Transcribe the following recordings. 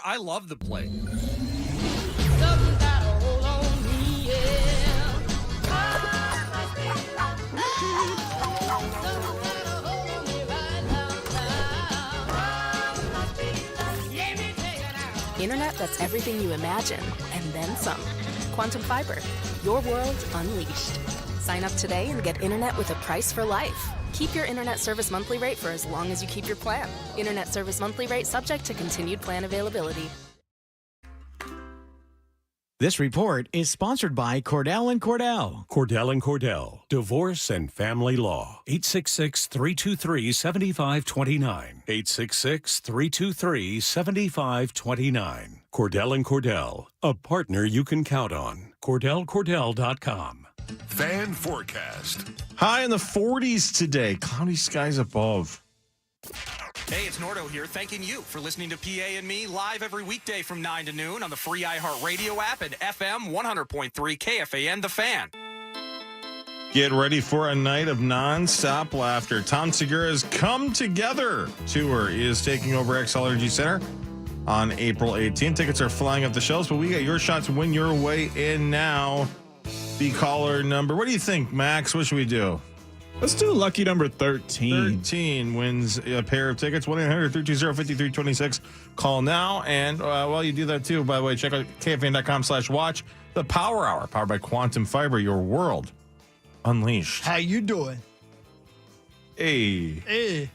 I love the play. Internet that's everything you imagine, and then some. Quantum Fiber, your world unleashed. Sign up today and get internet with a price for life. Keep your internet service monthly rate for as long as you keep your plan. Internet service monthly rate subject to continued plan availability. This report is sponsored by Cordell & Cordell. Cordell & Cordell, Divorce and Family Law. 866-323-7529. 866-323-7529. Cordell & Cordell, a partner you can count on. CordellCordell.com. Fan forecast. High in the 40s today. Cloudy skies above. Hey, it's Nordo here, thanking you for listening to PA and Me live every weekday from 9 to noon on the free iHeartRadio app and FM 100.3 KFAN, The Fan. Get ready for a night of non-stop laughter. Tom Segura's Come Together tour is taking over XL Energy Center on April 18th. Tickets are flying up the shelves, but we got your shot to win your way in now. The caller number. What do you think, Max? What should we do? Let's do lucky number 13. 13 wins a pair of tickets. 1-800-320-5326. Call now. And while you do that, too, by the way, check out KFAN.com/watch. The Power Hour, powered by Quantum Fiber, your world unleashed. How you doing? Hey.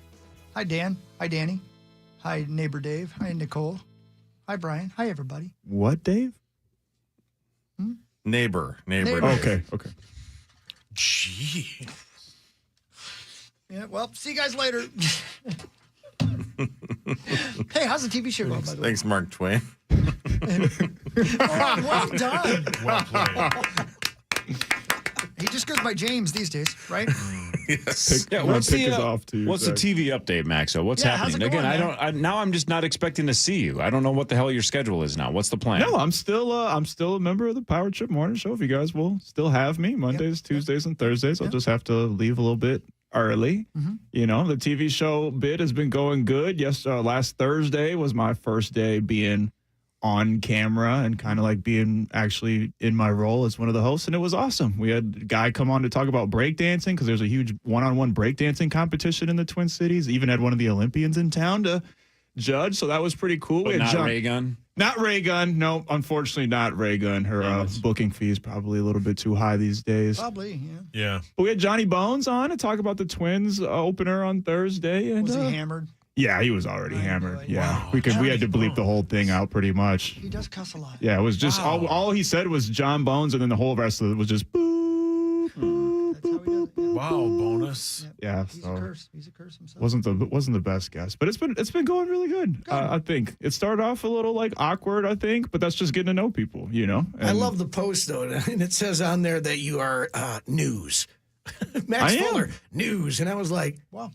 Hi, Dan. Hi, Danny. Hi, neighbor Dave. Hi, Nicole. Hi, Brian. Hi, everybody. What, Dave? Neighbor. Okay. Gee. Yeah, well, see you guys later. Hey, how's the TV show going, by the way? Thanks, Mark Twain. Oh, well done. Well played. He just goes by James these days, right? Yes. Yeah, What's the TV update, Maxo? What's Yeah, how's happening? it going, Again, now I'm just not expecting to see you. I don't know what the hell your schedule is now. What's the plan? No, I'm still a member of the Power Trip Morning Show. If you guys will still have me Mondays, Tuesdays, and Thursdays, I'll just have to leave a little bit early. You know, the TV show bit has been going good. Last Thursday was my first day being on camera and kind of like being actually in my role as one of the hosts, and it was awesome. We had a guy come on to talk about breakdancing because there's a huge one-on-one breakdancing competition in the Twin Cities. Even had one of the Olympians in town to judge, so that was pretty cool. But we had not Ray Gun? Not Ray Gun. No, unfortunately not Ray Gun. Her booking fee is probably a little bit too high these days. Probably, yeah. Yeah. But we had Johnny Bones on to talk about the Twins opener on Thursday. And, Was he hammered? Yeah, he was already hammered. boy. Yeah, Wow. we had to bleep the whole thing out pretty much. He does cuss a lot. Yeah, it was just all he said was John Bones, and then the whole rest of it was just boop, boop, That's how he does it. Yeah. Wow, bonus. yeah. He's So a curse. He's a curse himself. wasn't the best guess, but it's been going really good. I think it started off a little like awkward, I think, but that's just getting to know people, you know. I And love the post, though, and it says on there that you are news. Max I am. Fuller, news. And I was like, Wow.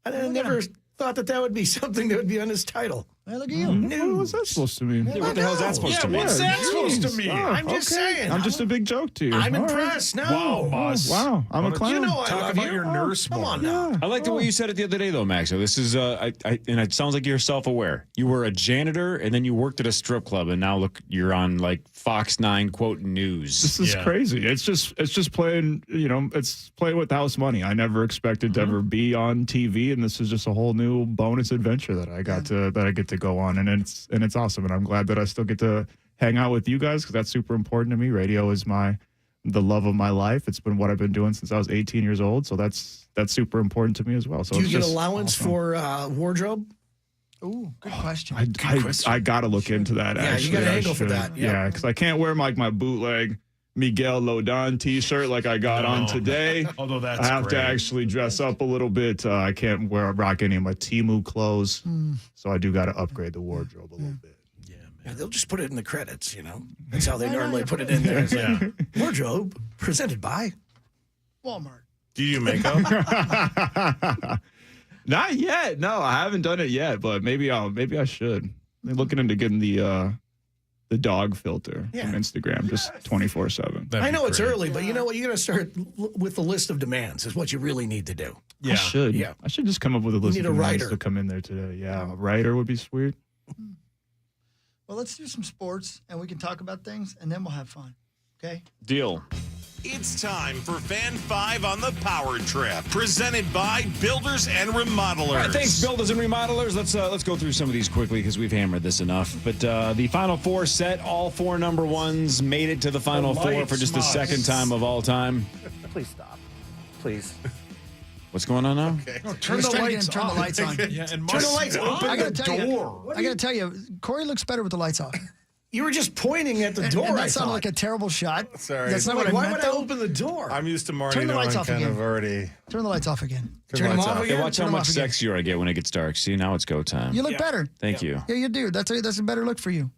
I never thought that would be something that would be on his title. Hey, look at you. What was that supposed to mean? What the hell is that supposed to mean? What's that Jeez. supposed to mean? Oh, I'm just saying. I'm just a big joke to you. I'm All right. impressed. No. Wow, boss. Wow, I'm a clown. You know I Talk love about you. your nurse Come on moment. now. I liked the way you said it the other day, though, Maxo. This is, and it sounds like you're self-aware. You were a janitor, and then you worked at a strip club, and now look, you're on like Fox 9 quote news. This is crazy. It's just playing, it's playing with house money. I never expected to ever be on TV, and this is just a whole new bonus adventure that I get to go on, and it's awesome. And I'm glad that I still get to hang out with you guys because that's super important to me. Radio is the love of my life. It's been what I've been doing since I was 18 years old, so that's super important to me as well. So Do you it's get just allowance awesome. for wardrobe? Ooh, good question. I got to look into that. Yeah, you actually, got to I angle for should. that. Yeah, because I can't wear my bootleg Miguel Lodon T-shirt like I got on today. Although that's I have great. to actually dress up a little bit. I can't rock any of my Temu clothes, so I do got to upgrade the wardrobe a little bit. Yeah, they'll just put it in the credits, That's how they normally put it in there. It's like, wardrobe presented by Walmart. Do you do makeup? Not yet. No, I haven't done it yet, but maybe I should. I'm looking into getting the dog filter from Instagram, just 24/7. I know it's early, but you know what? You got to start with the list of demands is what you really need to do. I should. Yeah. I should just come up with a list need of a demands writer. to come in there today. Yeah, a writer would be sweet. Well, let's do some sports, and we can talk about things, and then we'll have fun. Okay? Deal. It's time for Fan 5 on the Power Trip, presented by Builders and Remodelers. All right, thanks, builders and remodelers. Let's go through some of these quickly because we've hammered this enough. But the Final Four set, all 4 number ones made it to the Final Four for just the second time of all time. Please stop. Please. What's going on now? Okay. No, turn the lights on. Yeah, and Turn the lights on. I got to tell you, Corey looks better with the lights off. You were just pointing at the door. And I that sounded thought. like a terrible shot. Sorry. That's not Like, what I why meant, would I though. open the door? I'm used to Marty Turn the lights knowing off kind again. of already. Turn the lights off again. Turn them off again? Yeah, watch how Turn them much off again. sexier I get when it gets dark. See, now it's go time. You look better. Thank you. Yeah, you do. That's a better look for you.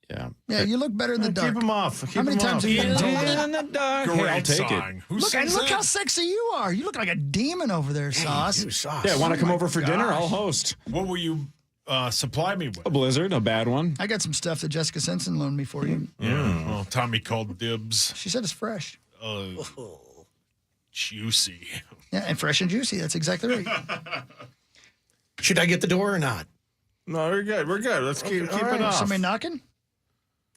Yeah. Yeah, you look better in the dark. Keep them off. How many times have you been told that? In the dark. Great Hey, I'll take song. it. Who Look, and sings look that? how sexy you are. You look like a demon over there, Sauce. You sauce. Yeah, want to come my over for dinner? gosh. I'll host. What will you supply me with? A blizzard, a bad one. I got some stuff that Jessica Simpson loaned me for you. Yeah. Well, Tommy called dibs. She said it's fresh. Juicy. Yeah, and fresh and juicy. That's exactly right. Should I get the door or not? No, we're good. We're good. Let's keep All right, it off. somebody knocking?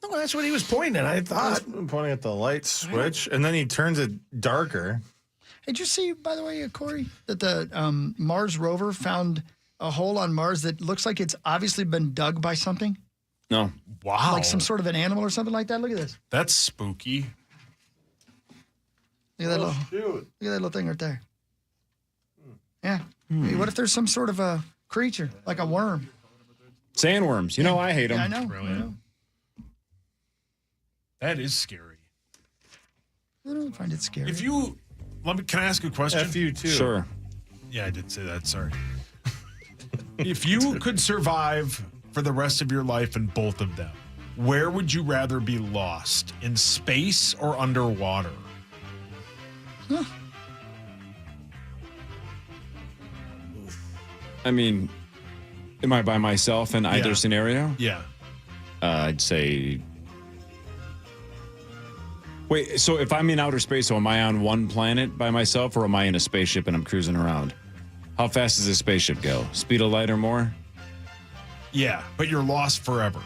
No, that's what he was pointing at. I thought. I'm pointing at the light switch, and then he turns it darker. Hey, did you see, by the way, Corey, that the Mars rover found a hole on Mars that looks like it's obviously been dug by something? No. Wow. Like some sort of an animal or something like that? Look at this. That's spooky. Look at that look at that little thing right there. Yeah. Hey, what if there's some sort of a creature, like a worm? Sandworms. You know, I hate them. Yeah, I know. Brilliant. I know. That is scary. I don't find it scary. If you can I ask a question? F you too. Sure. Yeah, I did say that. Sorry. If you could survive for the rest of your life in both of them, where would you rather be lost? In space or underwater? I mean, am I by myself in either Yeah. scenario? Yeah. I'd say. Wait, so if I'm in outer space, so am I on one planet by myself, or am I in a spaceship and I'm cruising around? How fast does a spaceship go? Speed of light or more? Yeah, but you're lost forever.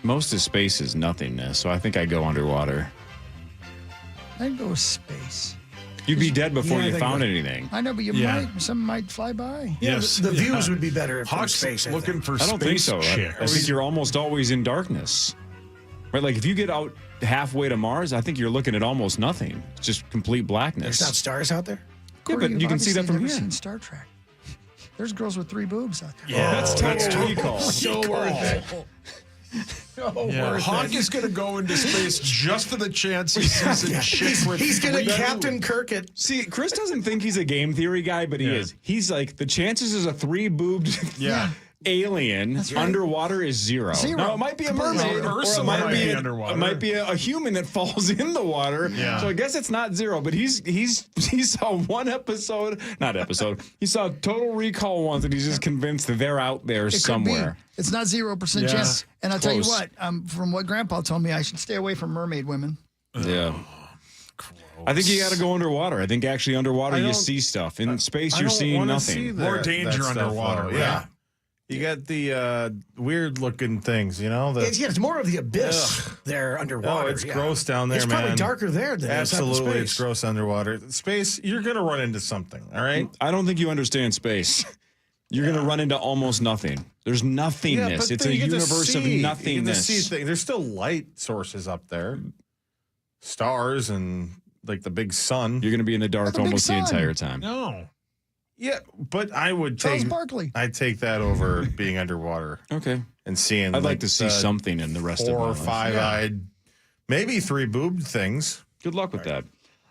Most of space is nothingness, so I think I go underwater. I'd go with space. You'd be dead before Yeah, I you think found that- anything. I know, but you Yeah. some might fly by. Yeah, Yes. the views would be better if from Hawk's space. I looking think. for I space don't think so. I chicks. think you're almost always in darkness. Right? Like if you get out halfway to Mars, I think you're looking at almost nothing. It's just complete blackness. There's not stars out there. Yeah, Corey, but you've you can see that obviously from never here. seen Star Trek. There's girls with 3 boobs out there. Yeah, That's total recall. So worth it. So Yeah, worth Hawk it. is going to go into space just for the chance he sees a chick with He's going to 3 Captain Kirk it. See, Chris doesn't think he's a game theory guy, but he is. He's like, the chances is a 3-boobed Yeah. alien right. underwater is 0. Zero. Now, it might be a Completely mermaid, zero. or it Ursula might might be, be a, underwater. it might be a human that falls in the water. Yeah. So I guess it's not 0, but he saw one episode, not episode, he saw Total Recall once, and he's just convinced that they're out there It somewhere. could be. It's not 0% Yeah. chance. And I'll tell you Close. what, from what Grandpa told me, I should stay away from mermaid women. Yeah. I think you got to go underwater. I think actually underwater I you don't- see stuff. In space, I you're don't seeing wanna nothing. see More that danger stuff, underwater, though. right? Yeah. You got the weird looking things, you know? It's more of the abyss there underwater. Oh, it's yeah. gross down there, It's man. probably darker there than Absolutely, it's it's gross underwater. Space, you're going to run into something, all right? I don't think you understand space. You're going to run into almost nothing. There's nothingness. It's then a you get to universe of see. You get to nothingness. see things. There's still light sources up there, stars and like the big sun. You're going to be in the dark Like a big almost the sun. entire time. No. Yeah, but I would Charles take Barkley. I'd take that over being underwater Okay. and seeing. I'd like to see the something in the rest 4 of my or life. 5-eyed, maybe 3-boobed things. Good luck with that.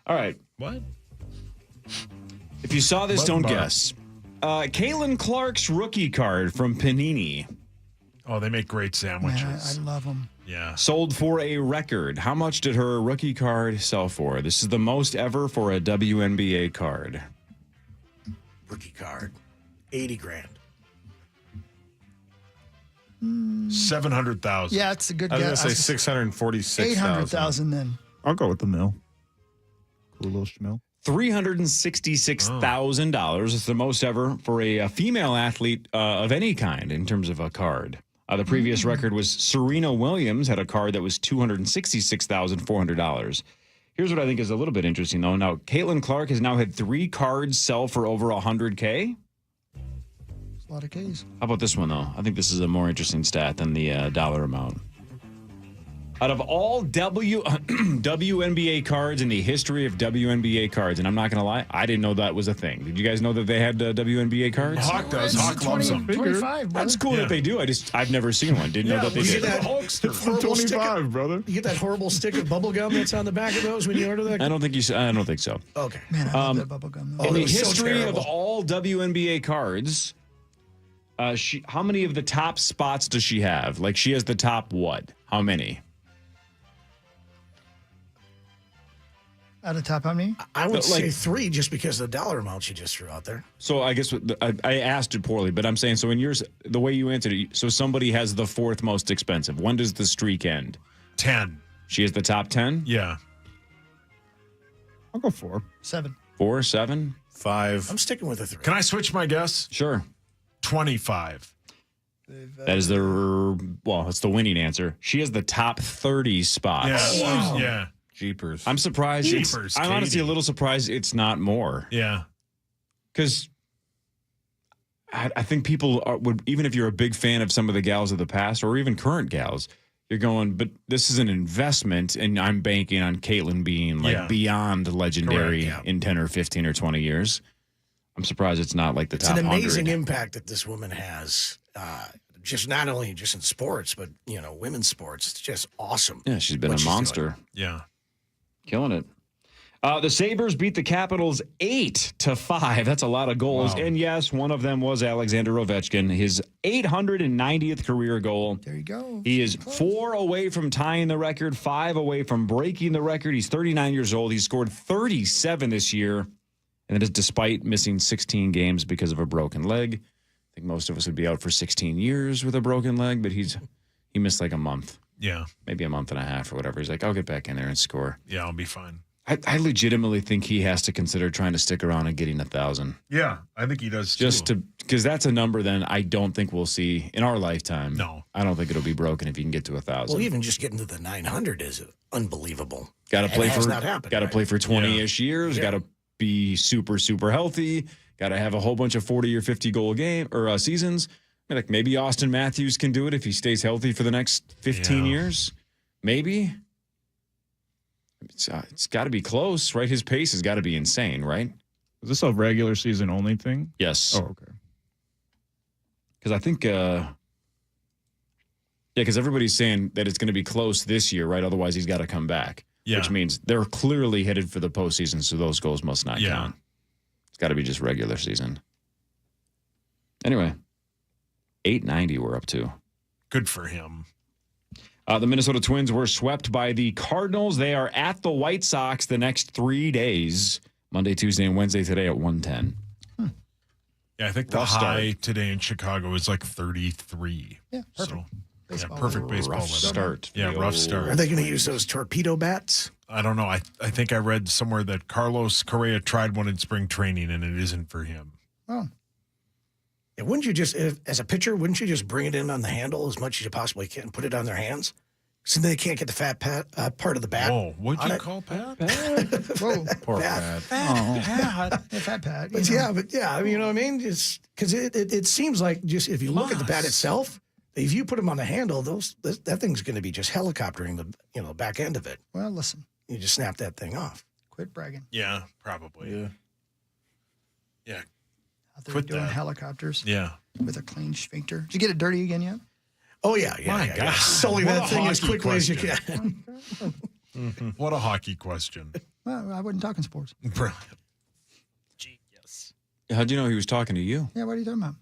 All right. What? If you saw this, Button don't bar. guess. Caitlin Clark's rookie card from Panini Oh, they make great Man, sandwiches. I love them. Yeah. sold for a record. How much did her rookie card sell for? This is the most ever for a WNBA card. Rookie card, 80 grand. 700,000. Yeah, it's a good I was going guess. to say 646,000. 800,000 then. I'll go with the mill. Cool little schmill. $366,000. It's the most ever for a female athlete of any kind in terms of a card. The previous record was Serena Williams had a card that was $266,400. Here's what I think is a little bit interesting, though. Now, Caitlin Clark has now had 3 cards sell for over $100K. That's a lot of Ks. How about this one, though? I think this is a more interesting stat than the dollar amount. Out of all WNBA cards in the history of WNBA cards, and I'm not going to lie, I didn't know that was a thing. Did you guys know that they had WNBA cards? Hawk does. Hawk loves them. 25, brother. That's cool that they do. I've never seen one. Didn't know that they you did. get that horrible stick 25, brother. You get that horrible stick of bubble gum that's on the back of those when you order that? I don't think so. Okay. Man, I love that bubble gum. In the was so history of terrible. all WNBA cards, how many of the top spots does she have? Like, she has the top what? How many? Out of top, how many? I would say 3 just because of the dollar amount you just threw out there. So I guess I asked it poorly, but I'm saying, so in yours, the way you answered it, so somebody has the 4th most expensive. When does the streak end? 10. She has the top 10? Yeah. I'll go 4. 7. 4, 7? 5. I'm sticking with a 3. Can I switch my guess? Sure. 25. That is it's the winning answer. She has the top 30 spots. Yeah. Wow. Yeah. Jeepers. I'm surprised. I'm honestly a little surprised it's not more. Yeah. Because I think people would, even if you're a big fan of some of the gals of the past or even current gals, you're going, but this is an investment, and I'm banking on Caitlin being beyond legendary in 10 or 15 or 20 years. I'm surprised it's not like the top 100. It's an amazing impact that this woman has. Just not only just in sports, but women's sports. It's just awesome. Yeah, she's been a monster. Yeah. Killing it. The Sabres beat the Capitals 8-5. That's a lot of goals. Wow. And yes, one of them was Alexander Ovechkin, his 890th career goal. There you go. He is 4 away from tying the record, 5 away from breaking the record. He's 39 years old. He scored 37 this year, and that is despite missing 16 games because of a broken leg. I think most of us would be out for 16 years with a broken leg, but he missed like a month. Yeah. Maybe a month and a half or whatever. He's like, I'll get back in there and score. Yeah, I'll be fine. I legitimately think he has to consider trying to stick around and getting 1,000. Yeah, I think he does too. Just because that's a number then I don't think we'll see in our lifetime. No. I don't think it'll be broken if you can get to 1,000. Well, even just getting to the 900 is unbelievable. Got to play for not happened. Got to play for 20-ish years. Got to be super, super healthy. Got to have a whole bunch of 40 or 50 goal game or seasons. I mean, like maybe Austin Matthews can do it if he stays healthy for the next 15 years. Maybe. It's got to be close, right? His pace has got to be insane, right? Is this a regular season only thing? Yes. Oh, okay. Because I think, because everybody's saying that it's going to be close this year, right? Otherwise, he's got to come back. Yeah. Which means they're clearly headed for the postseason, so those goals must not count. It's got to be just regular season. Anyway, 890 we're up to. Good for him. The Minnesota Twins were swept by the Cardinals. They are at the White Sox the next 3 days, Monday, Tuesday, and Wednesday today at 1:10. Yeah, I think the high today in Chicago is like 33. Yeah, perfect. So, perfect baseball rough weather. start. Yeah, rough start. Are they going to use those torpedo bats? I don't know. I think I read somewhere that Carlos Correa tried one in spring training, and it isn't for him. Oh. Yeah, wouldn't you just, as a pitcher, wouldn't you just bring it in on the handle as much as you possibly can and put it on their hands? So they can't get the fat part of the bat. Oh, what'd you call Pat? Whoa. Poor Pat. Pat. Fat Pat. But yeah, you know what I mean? It's because it seems like just if you look at the bat itself, if you put them on the handle, that thing's going to be just helicoptering the back end of it. Well, listen. You just snap that thing off. Quit bragging. Yeah, probably. Yeah. Out there Quit doing that. helicopters. Yeah. With a clean sphincter. Did you get it dirty again yet? Oh, yeah. My God. Sully What that a thing as hockey quickly as you question. can. What a hockey question. Well, I wasn't talking sports. Brilliant. Genius. How'd you know he was talking to you? Yeah, what are you talking about?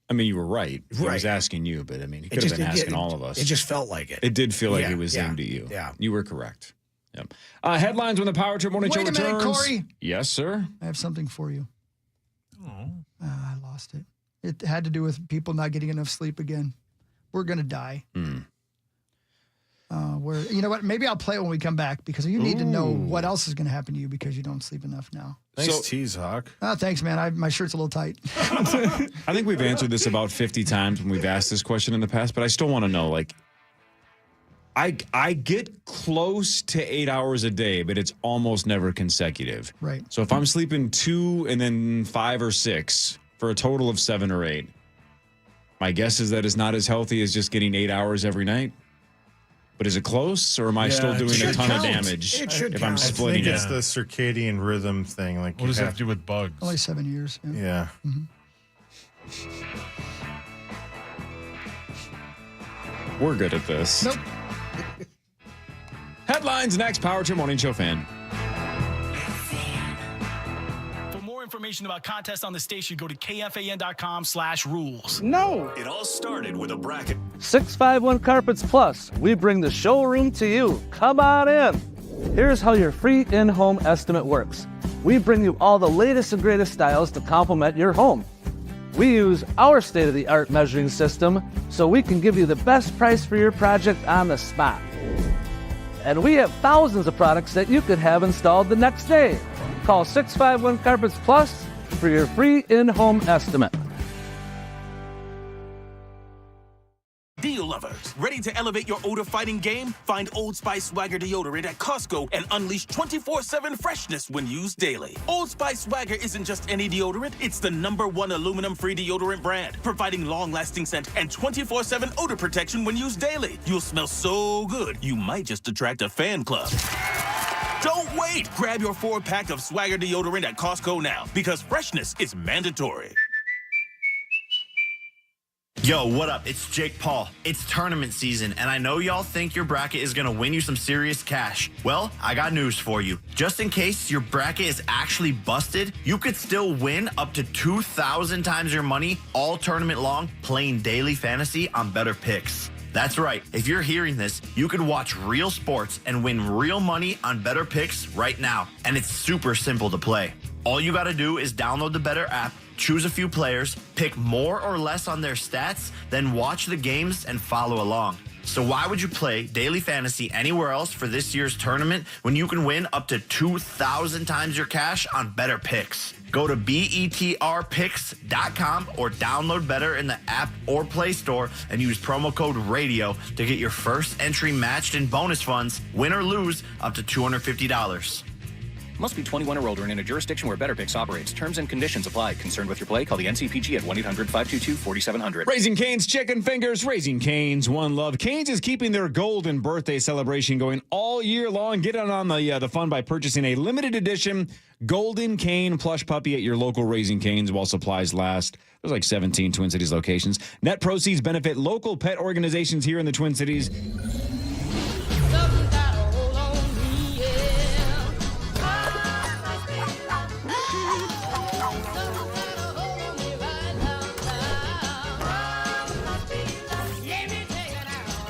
I mean, you were right. He Right. was asking you, but I mean, he could have been asking all of us. It just felt like it. It did feel like Yeah, it was yeah, aimed at you. yeah. You were correct. Yep. Headlines when the Power Trip Morning Show Wait a minute, returns. Corey. Yes, sir. I have something for you. Oh. I lost it. It had to do with people not getting enough sleep again. We're going to die. Where you know what? Maybe I'll play it when we come back because you need to know what else is going to happen to you because you don't sleep enough now. Nice tease, Hawk. Oh, thanks, man. My shirt's a little tight. I think we've answered this about 50 times when we've asked this question in the past, but I still want to know, like, I get close to 8 hours a day, but it's almost never consecutive. Right. So if I'm sleeping 2 and then 5 or 6 for a total of 7 or 8, my guess is that it's not as healthy as just getting 8 hours every night. But is it close, or am I still doing a ton of damage if I'm splitting it? It's the circadian rhythm thing. Like, what does that have to do with bugs? Only 7 years. Yeah. We're good at this. Nope. Headlines next. Power Trip Morning Show fan. For more information about contests on the station, go to kfan.com/rules. No. It all started with a bracket. 651 Carpets Plus. We bring the showroom to you. Come on in. Here's how your free in-home estimate works. We bring you all the latest and greatest styles to complement your home. We use our state-of-the-art measuring system so we can give you the best price for your project on the spot. And we have thousands of products that you could have installed the next day. Call 651 Carpets Plus for your free in-home estimate. Deal lovers, ready to elevate your odor fighting game? Find Old Spice Swagger deodorant at Costco and unleash 24/7 freshness when used daily. Old Spice Swagger isn't just any deodorant, it's the #1 aluminum-free deodorant brand, providing long-lasting scent and 24/7 odor protection when used daily. You'll smell so good, you might just attract a fan club. Don't wait! Grab your 4-pack of Swagger deodorant at Costco now, because freshness is mandatory. Yo, what up? It's Jake Paul. It's tournament season, and I know y'all think your bracket is going to win you some serious cash. Well, I got news for you. Just in case your bracket is actually busted, you could still win up to 2,000 times your money all tournament long playing daily fantasy on Better Picks. That's right. If you're hearing this, you could watch real sports and win real money on Better Picks right now. And it's super simple to play. All you got to do is download the Better app, choose a few players, pick more or less on their stats, then watch the games and follow along. So why would you play daily fantasy anywhere else for this year's tournament when you can win up to 2,000 times your cash on Better Picks? Go to betrpicks.com or download Better in the app or Play Store and use promo code RADIO to get your first entry matched in bonus funds, win or lose, up to $250. Must be 21 or older and in a jurisdiction where Better Picks operates. Terms and conditions apply. Concerned with your play? Call the NCPG at 1-800-522-4700. Raising Cane's Chicken Fingers. Raising Cane's, one love. Cane's is keeping their golden birthday celebration going all year long. Get in on the fun by purchasing a limited edition Golden Cane plush puppy at your local Raising Cane's while supplies last. There's like 17 Twin Cities locations. Net proceeds benefit local pet organizations here in the Twin Cities.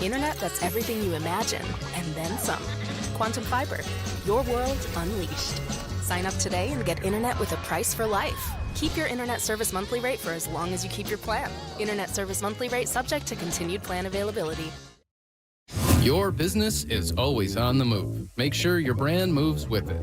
Internet that's everything you imagine, and then some. Quantum Fiber, your world unleashed. Sign up today and get internet with a price for life. Keep your internet service monthly rate for as long as you keep your plan. Internet service monthly rate subject to continued plan availability. Your business is always on the move. Make sure your brand moves with it.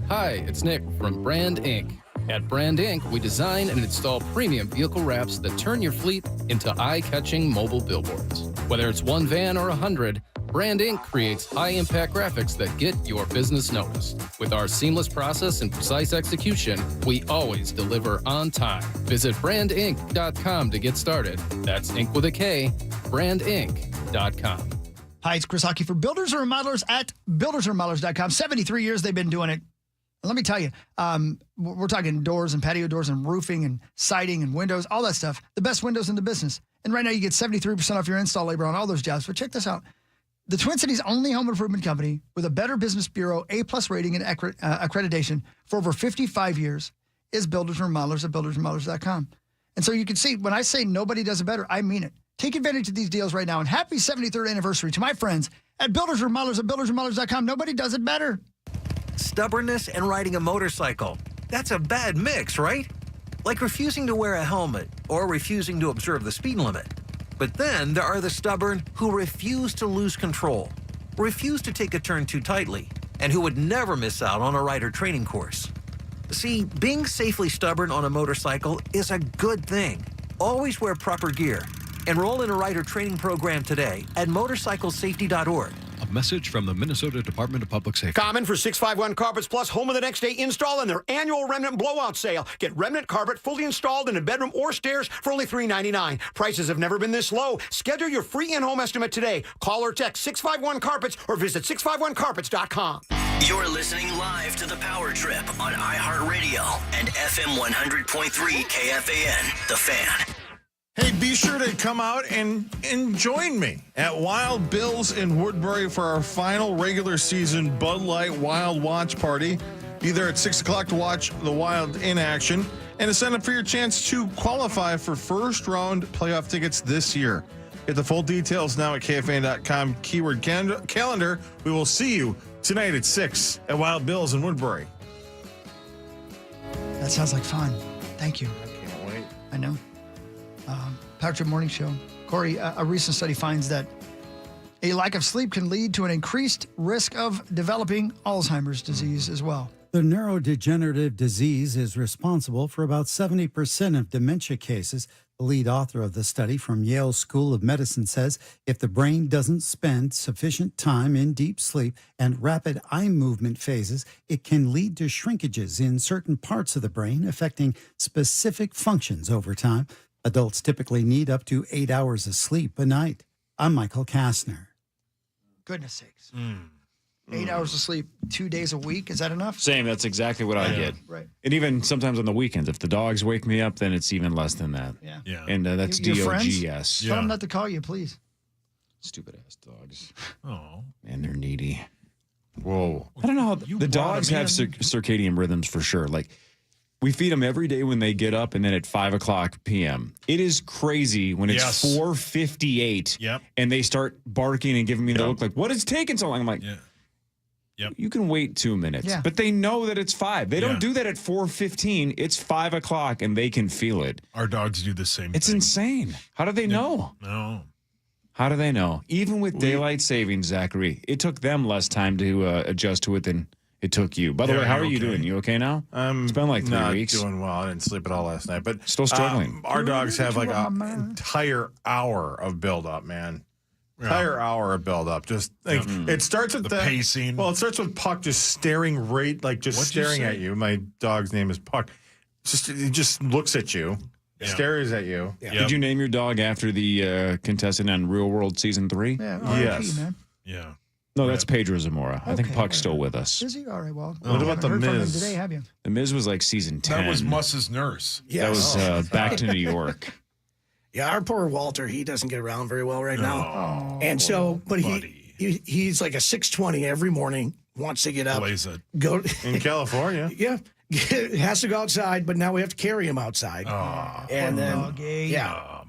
Hi, it's Nick from Brand Inc. At Brand Inc., we design and install premium vehicle wraps that turn your fleet into eye-catching mobile billboards. Whether it's one van or 100, Brand Inc. creates high-impact graphics that get your business noticed. With our seamless process and precise execution, we always deliver on time. Visit brandinc.com to get started. That's Inc. with a K, brandinc.com. Hi, it's Chris Hockey for Builders and Remodelers at buildersandremodelers.com. 73 years they've been doing it. And let me tell you, we're talking doors and patio doors and roofing and siding and windows, all that stuff. The best windows in the business. And right now you get 73% off your install labor on all those jobs. But check this out. The Twin Cities' only home improvement company with a Better Business Bureau A+ rating and accreditation for over 55 years is Builders and Remodelers at buildersandremodelers.com. And so you can see, when I say nobody does it better, I mean it. Take advantage of these deals right now. And happy 73rd anniversary to my friends at Builders and Remodelers at buildersandremodelers.com. Nobody does it better. Stubbornness and riding a motorcycle. That's a bad mix, right? Like refusing to wear a helmet or refusing to observe the speed limit. But then there are the stubborn who refuse to lose control. refuse to take a turn too tightly, and who would never miss out on a rider training course. See, being safely stubborn on a motorcycle is a good thing. Always wear proper gear. Enroll in a rider training program today at motorcyclesafety.org. A message from the Minnesota Department of Public Safety. Common for 651 Carpets Plus, home of the next day install and their annual Remnant blowout sale. Get Remnant carpet fully installed in a bedroom or stairs for only $3.99. Prices have never been this low. Schedule your free in-home estimate today. Call or text 651 Carpets or visit 651carpets.com. You're listening live to The Power Trip on iHeartRadio and FM 100.3 KFAN, The Fan. Hey, be sure to come out and join me at Wild Bill's in Woodbury for our final regular season Bud Light Wild Watch Party. Be there at 6 o'clock to watch the Wild in action and to sign up for your chance to qualify for first round playoff tickets this year. Get the full details now at KFAN.com keyword calendar. We will see you tonight at 6 at Wild Bill's in Woodbury. That sounds like fun. Thank you. I can't wait. I know. Power Trip Morning Show. Corey, a recent study finds that a lack of sleep can lead to an increased risk of developing Alzheimer's disease as well. The neurodegenerative disease is responsible for about 70% of dementia cases. The lead author of the study from Yale School of Medicine says if the brain doesn't spend sufficient time in deep sleep and rapid eye movement phases, it can lead to shrinkages in certain parts of the brain, affecting specific functions over time. Adults typically need up to 8 hours of sleep a night. I'm Michael Kastner. Goodness sakes. 8 hours of sleep 2 days a week. Is that enough? Same. That's exactly what I get. Right. And even sometimes on the weekends, if the dogs wake me up, then it's even less than that. Yeah. And that's Your friends? DOGS. Tell them not to call you, please. Stupid ass dogs. Oh. Man, they're needy. Whoa. I don't know how the dogs have circadian rhythms for sure. Like, we feed them every day when they get up and then at 5 o'clock p.m. It is crazy when it's 4:58 and they start barking and giving me the look like, what is taking so long? I'm like, you can wait 2 minutes. Yeah. But they know that it's 5. They don't do that at 4:15. It's 5 o'clock and they can feel it. Our dogs do the same It's insane. How do they know? No. How do they know? Even with daylight savings, Zachary, it took them less time to adjust to it than it took you. By the way, how are you doing? You okay now? It's been like 3 weeks. Not doing well. I didn't sleep at all last night, but still struggling. Our dogs have like an entire hour of build-up, man. Entire hour of build-up. Just like it starts with the pacing. Well, it starts with Puck just staring staring at you. My dog's name is Puck. He just looks at you, stares at you. Did you name your dog after the contestant on Real World Season 3? Yeah. RIP, Yes. man. Yeah. No, that's Pedro Zamora. I think Puck's still with us. Is he? All right, well. What about the heard from him Miz? today, have you? The Miz was like season 10. That was Muss's nurse. That was Back to New York. Yeah, our poor Walter, he doesn't get around very well right now. And so, but he's like a 6:20 every morning, wants to get up. Go in California. Yeah. Has to go outside, but now we have to carry him outside. And then,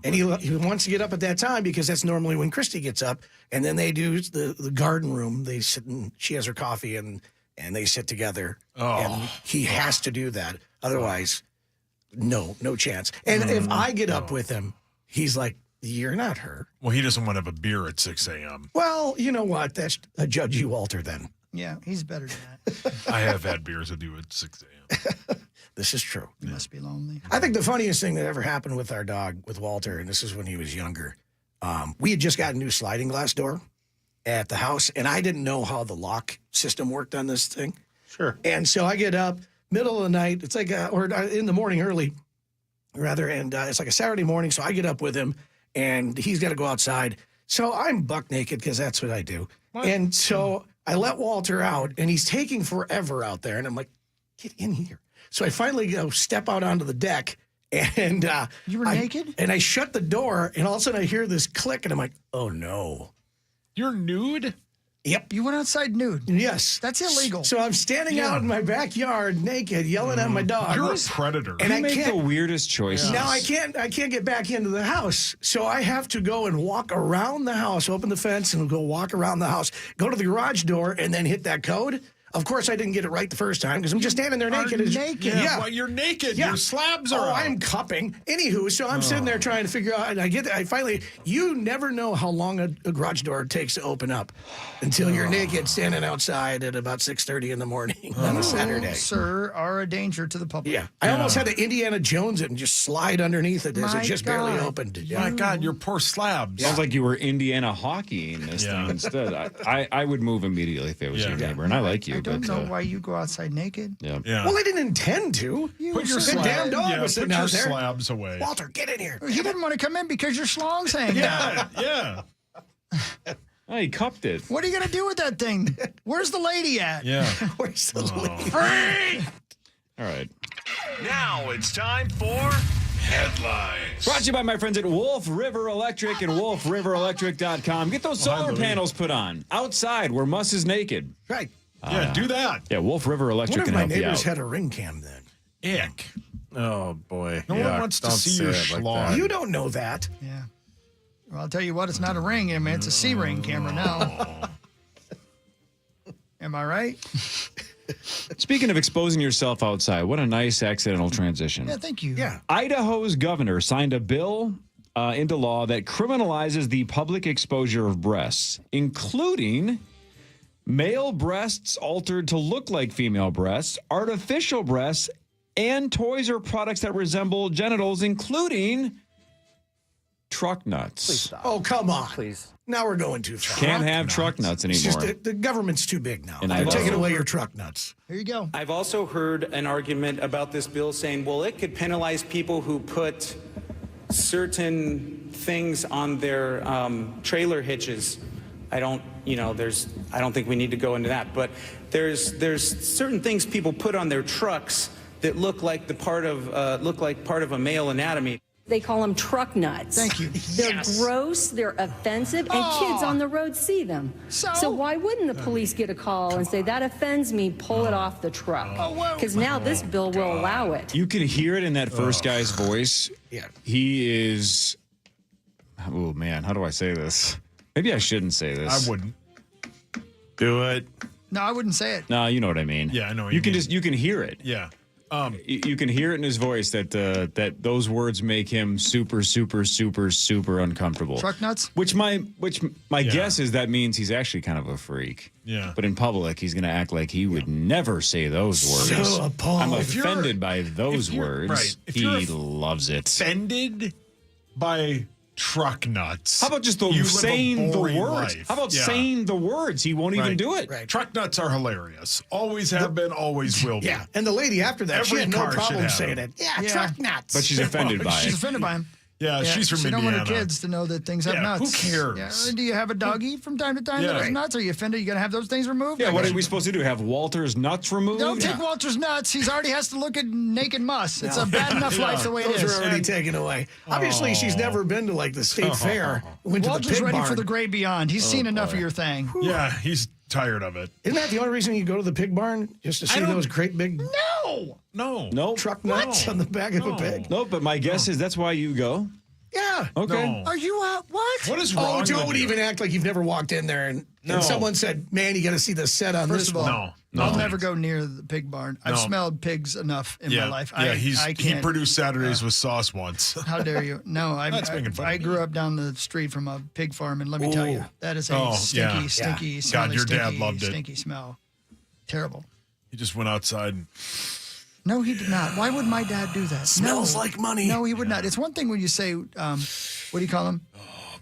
and he wants to get up at that time because that's normally when Christy gets up. And then they do the garden room. They sit and she has her coffee and they sit together. And he has to do that. Otherwise, no chance. And if I get up with him, he's like, you're not her. Well, he doesn't want to have a beer at 6 a.m. Well, you know what? That's a Judgy Walter then. Yeah, he's better than that. I have had beers with you at 6 a.m. This is true. You must be lonely. I think the funniest thing that ever happened with our dog, with Walter, and this is when he was younger, we had just got a new sliding glass door at the house, and I didn't know how the lock system worked on this thing. Sure. And so I get up, middle of the night, it's like, or in the morning early, rather, and it's like a Saturday morning, so I get up with him, and he's got to go outside. So I'm buck naked, because that's what I do. What? And so I let Walter out, and he's taking forever out there, and I'm like, get in here. So I finally go step out onto the deck, and you were naked? And I shut the door, and all of a sudden I hear this click, and I'm like, oh no. You're nude? Yep. You went outside nude? Yes. That's illegal. So I'm standing out in my backyard naked, yelling at my dog. You're a predator. And You make the weirdest choices. Now I can't get back into the house. So I have to go and walk around the house, open the fence and go walk around the house, go to the garage door and then hit that code. Of course, I didn't get it right the first time because I'm just standing there naked. Yeah, well, you're naked. Your slabs are out. I'm cupping. Anywho, so I'm sitting there trying to figure out, and I finally, you never know how long a garage door takes to open up until you're naked standing outside at about 6:30 in the morning on a Saturday. You, sir, are a danger to the public. Yeah. I almost had to Indiana Jones it and just slide underneath it as it just barely opened. Yeah. My God, your poor slabs. Sounds like you were Indiana hockeying this thing instead. I would move immediately if it was your neighbor, and I like you. I don't know why you go outside naked. Yeah. Well, I didn't intend to. Put your damn dog was sitting out there. slabs away. Walter, get in here. He didn't want to come in because your schlong's hanging out. Yeah. Oh, he cupped it. What are you going to do with that thing? Where's the lady at? Yeah. Where's the lady? Free! All right. Now it's time for Headlines. Brought to you by my friends at Wolf River Electric and wolfriverelectric.com. Get those solar panels put on outside where Muss is naked. Right. Yeah, do that. Yeah, Wolf River Electric can What if help my you neighbors out. had a ring cam then? Ick. Oh, boy. No one wants to see your schlong. You don't know that. Yeah. Well, I'll tell you what, it's not a ring. I mean, it's a C-ring camera now. Am I right? Speaking of exposing yourself outside, what a nice accidental transition. Yeah, thank you. Yeah. Idaho's governor signed a bill into law that criminalizes the public exposure of breasts, including male breasts altered to look like female breasts, artificial breasts, and toys or products that resemble genitals, including truck nuts. Please stop. Oh, come on. Please. Now we're going too far. Can't have truck nuts It's anymore. just the government's too big now. And They're I've taking also- away your truck nuts. Here you go. I've also heard an argument about this bill saying, well, it could penalize people who put certain things on their trailer hitches. I don't think we need to go into that, but there's certain things people put on their trucks that look like part of a male anatomy. They call them truck nuts. Thank you. They're gross, they're offensive, and kids on the road see them. So why wouldn't the police get a call and say, that offends me, pull it off the truck? Because now this bill will allow it. You can hear it in that first guy's voice. Yeah. He is, oh man, how do I say this? Maybe I shouldn't say this. I wouldn't. Do it. No, I wouldn't say it. No, you know what I mean. Yeah, I know what you you can mean. you can hear it. Yeah. You can hear it in his voice that those words make him super, super, super, super uncomfortable. Truck nuts? Which my guess is that means he's actually kind of a freak. Yeah. But in public, he's going to act like he would never say those words. So appalled. I'm If you're- offended by those words. right. If He you're loves it. Offended by truck nuts. How about just You live a saying the boring words? life. How about Yeah. saying the words? He won't even Right. do it. Right. Truck nuts are hilarious. Always have been, always will be. Yeah. And the lady after that, she Every had no car should problem have saying them. it. Yeah, Yeah. truck nuts. But she's offended by She's it. offended by him. Yeah, she's from she don't Indiana. want her kids to know that things have Yeah, nuts. who cares? Yeah. Do you have a doggy from time to time that Yeah. has nuts? Are you offended? You got to have those things removed? Yeah, what are we supposed to do? Have Walter's nuts removed? Don't take Walter's nuts. He's already has to look at naked muss. It's a bad enough life the way it Those is. are already taken away. Obviously, she's never been to like the state fair. Went to the Walter's pig ready barn. for the great beyond. He's seen enough of your thing. Yeah, he's tired of it. Isn't that the only reason you go to the pig barn? Just to see those great big No. Nope. truck nuts on the back of a pig? Nope, but my guess is that's why you go. Yeah. Okay. No. Are you what? What is wrong Oh, Joe with would you? even act like you've never walked in there and someone said, man, you got to see the set on First this of all, one. No. I'll never go near the pig barn. I've No. smelled pigs enough in Yeah, my life. yeah. I He can't. produced Saturdays with Sauce once. How dare you? No, That's making fun I of me. grew up down the street from a pig farm, and let me tell you, that is a Oh, stinky, yeah. stinky, God, smelly, your dad stinky, loved it. stinky smell. Terrible. He just went outside. And, No, he did not. Why would my dad do that? Smells no. like money. No, he would not. It's one thing when you say, what do you call him?